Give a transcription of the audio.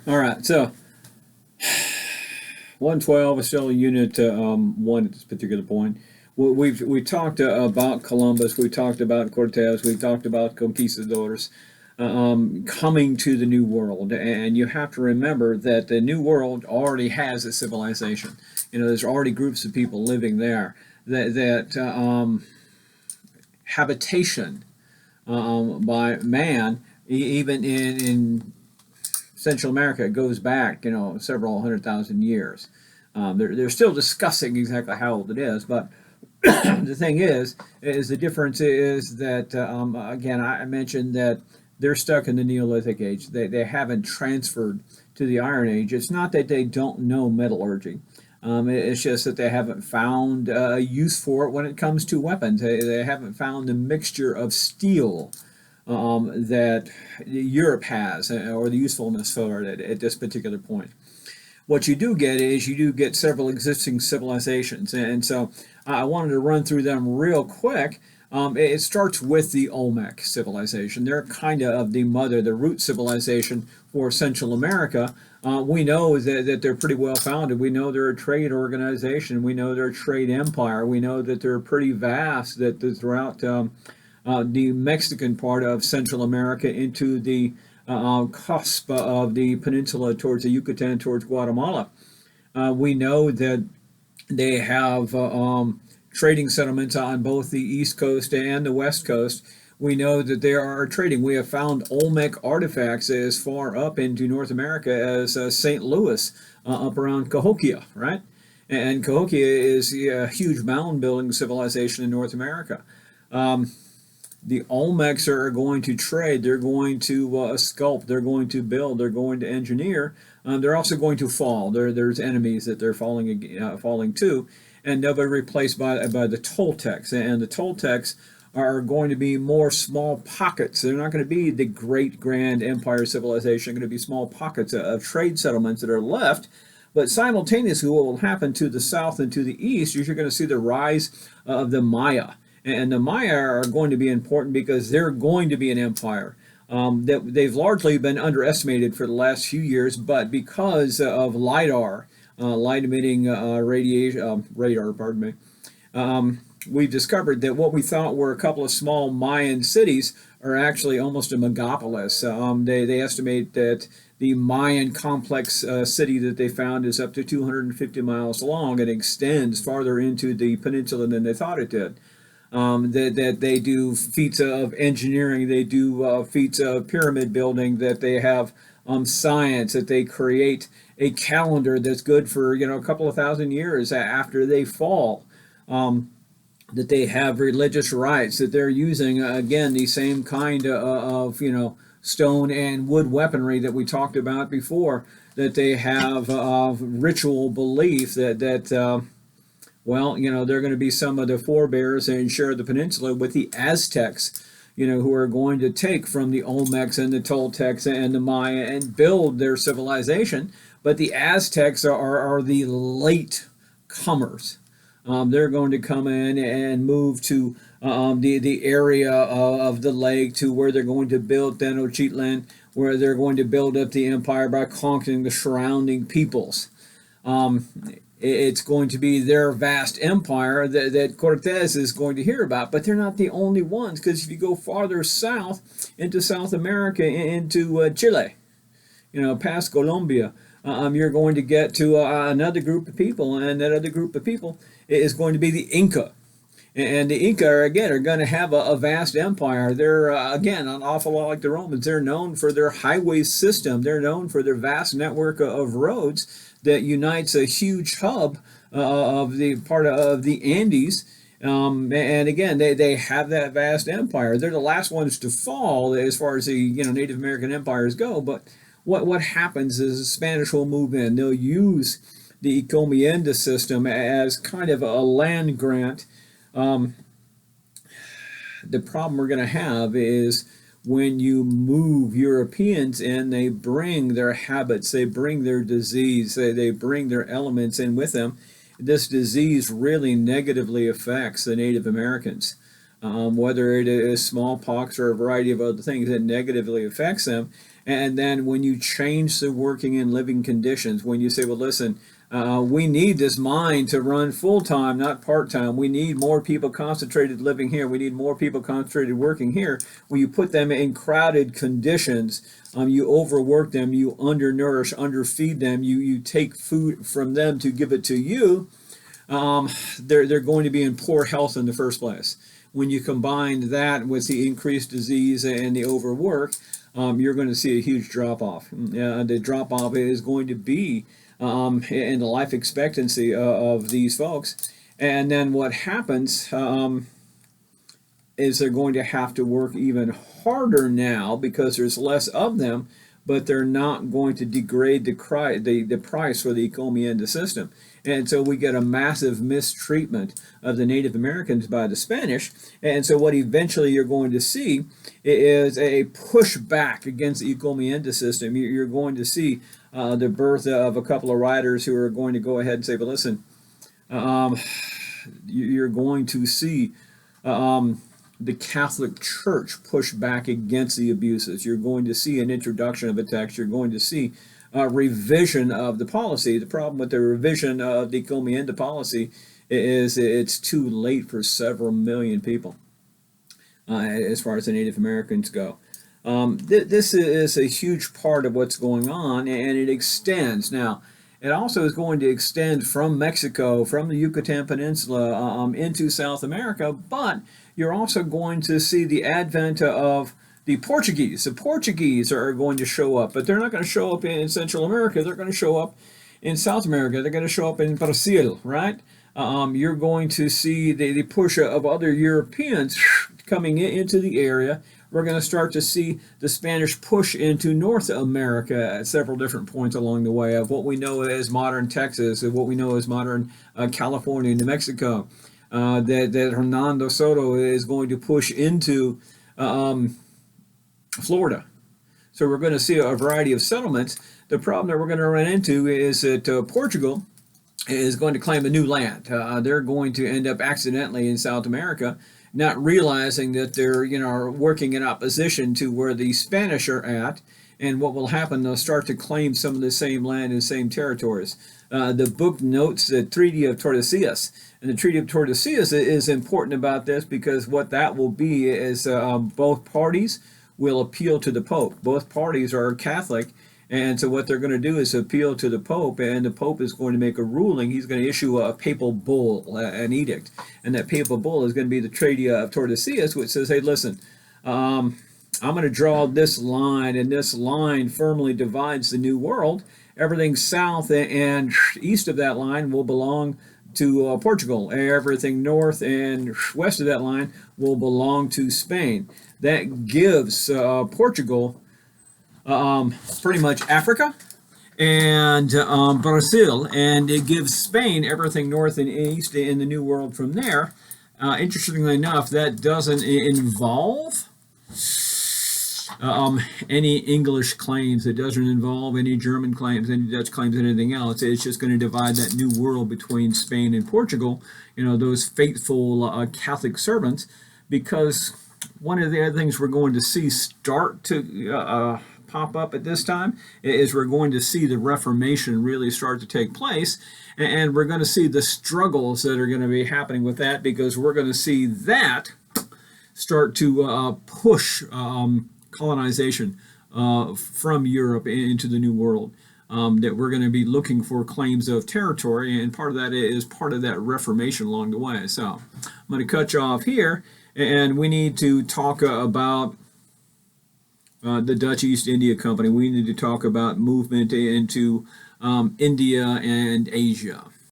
All right, so 112 is still Unit 1 at this particular point. We talked about Columbus, we talked about Cortez, we talked about conquistadors coming to the New World, and you have to remember that the New World already has a civilization. There's already groups of people living there. That habitation by man, even in Central America, it goes back, several 100,000 years. They're still discussing exactly how old it is, but the thing is the difference is that again, I mentioned that they're stuck in the Neolithic age. They haven't transferred to the Iron Age. It's not that they don't know metallurgy. It's just that they haven't found a use for it when it comes to weapons. They haven't found the mixture of steel that Europe has, or the usefulness for it at this particular point. What you do get is you do get several existing civilizations, and so I wanted to run through them real quick. It starts with the Olmec Civilization. They're kind of the mother, the root civilization for Central America. We know that they're pretty well founded. We know they're a trade organization. We know they're a trade empire. We know that they're pretty vast, that throughout the Mexican part of Central America into the cusp of the peninsula towards the Yucatan, towards Guatemala. We know that they have trading settlements on both the East Coast and the West Coast. We know that they are trading. We have found Olmec artifacts as far up into North America as St. Louis, up around Cahokia, right? And Cahokia is a huge mound building civilization in North America. The Olmecs are going to trade. They're going to sculpt. They're going to build. They're going to engineer. They're also going to fall. There's enemies that they're falling to, and they'll be replaced by the Toltecs. And the Toltecs are going to be more small pockets. They're not going to be the great grand empire civilization. They're going to be small pockets of trade settlements that are left. But simultaneously, what will happen to the south and to the east is you're going to see the rise of the Maya. And the Maya are going to be important because they're going to be an empire. That they've largely been underestimated for the last few years, but because of LIDAR, light emitting radar, pardon me, we've discovered that what we thought were a couple of small Mayan cities are actually almost a megapolis. They estimate that the Mayan complex city that they found is up to 250 miles long and extends farther into the peninsula than they thought it did. That they do feats of engineering, they do feats of pyramid building, that they have science, that they create a calendar that's good for a couple of thousand years after they fall. That they have religious rites, that they're using again the same kind of stone and wood weaponry that we talked about before. That they have ritual belief that they're going to be some of the forebears and share the peninsula with the Aztecs, who are going to take from the Olmecs and the Toltecs and the Maya and build their civilization. But the Aztecs are the late comers. They're going to come in and move to the area of the lake to where they're going to build Tenochtitlan, where they're going to build up the empire by conquering the surrounding peoples. It's going to be their vast empire that Cortez is going to hear about, but they're not the only ones, because if you go farther south into South America, into Chile, past Colombia, you're going to get to another group of people, and that other group of people is going to be the Inca. And the Inca, again, are going to have a vast empire. They're, again, an awful lot like the Romans. They're known for their highway system. They're known for their vast network of roads that unites a huge hub of the part of the Andes. And again, they have that vast empire. They're the last ones to fall as far as the Native American empires go. But what happens is the Spanish will move in. They'll use the encomienda system as kind of a land grant. The problem we're going to have is when you move Europeans in, they bring their habits, they bring their disease, they bring their elements in with them. This disease really negatively affects the Native Americans. Whether it is smallpox or a variety of other things, it negatively affects them. And then when you change the working and living conditions, when you say, well, listen, we need this mine to run full time, not part time. We need more people concentrated living here. We need more people concentrated working here. When you put them in crowded conditions, you overwork them, you undernourish, underfeed them, you take food from them to give it to you. They're going to be in poor health in the first place. When you combine that with the increased disease and the overwork, you're going to see a huge drop off. The drop off is going to be in the life expectancy of these folks. And then what happens is they're going to have to work even harder now because there's less of them, but they're not going to degrade the price for the encomienda system. And so we get a massive mistreatment of the Native Americans by the Spanish. And so what eventually you're going to see is a pushback against the encomienda system. You're going to see the birth of a couple of writers who are going to go ahead and say, but listen, you're going to see the Catholic Church push back against the abuses. You're going to see an introduction of a text. You're going to see a revision of the policy. The problem with the revision of the encomienda policy is it's too late for several million people as far as the Native Americans go. This is a huge part of what's going on, and it extends. Now, it also is going to extend from Mexico, from the Yucatan Peninsula, into South America, but you're also going to see the advent of the Portuguese. The Portuguese are going to show up, but they're not going to show up in Central America. They're going to show up in South America. They're going to show up in Brazil, right? You're going to see the push of other Europeans coming into the area. We're going to start to see the Spanish push into North America at several different points along the way of what we know as modern Texas, of what we know as modern California, New Mexico. That Hernando Soto is going to push into Florida. So we're going to see a variety of settlements. The problem that we're going to run into is that Portugal is going to claim a new land. They're going to end up accidentally in South America, not realizing that they're working in opposition to where the Spanish are at. And what will happen, they'll start to claim some of the same land and same territories. The book notes the Treaty of Tordesillas. And the Treaty of Tordesillas is important about this because what that will be is both parties will appeal to the Pope. Both parties are Catholic, and so what they're going to do is appeal to the Pope, and the Pope is going to make a ruling. He's going to issue a papal bull, an edict, and that papal bull is going to be the Treaty of Tordesillas, which says, hey, listen, I'm going to draw this line, and this line firmly divides the New World. Everything south and east of that line will belong to Portugal. Everything north and west of that line will belong to Spain. That gives Portugal pretty much Africa and Brazil, and it gives Spain everything north and east in the New World from there. Interestingly enough, that doesn't involve any English claims. It doesn't involve any German claims, any Dutch claims, anything else. It's just going to divide that new world between Spain and Portugal, those faithful Catholic servants, because one of the other things we're going to see start to pop up at this time is we're going to see the Reformation really start to take place, and we're going to see the struggles that are going to be happening with that, because we're going to see that start to push colonization from Europe into the New World. That we're going to be looking for claims of territory, and part of that is part of that Reformation along the way. So I'm going to cut you off here, and we need to talk about the Dutch East India Company. We need to talk about movement into India and Asia.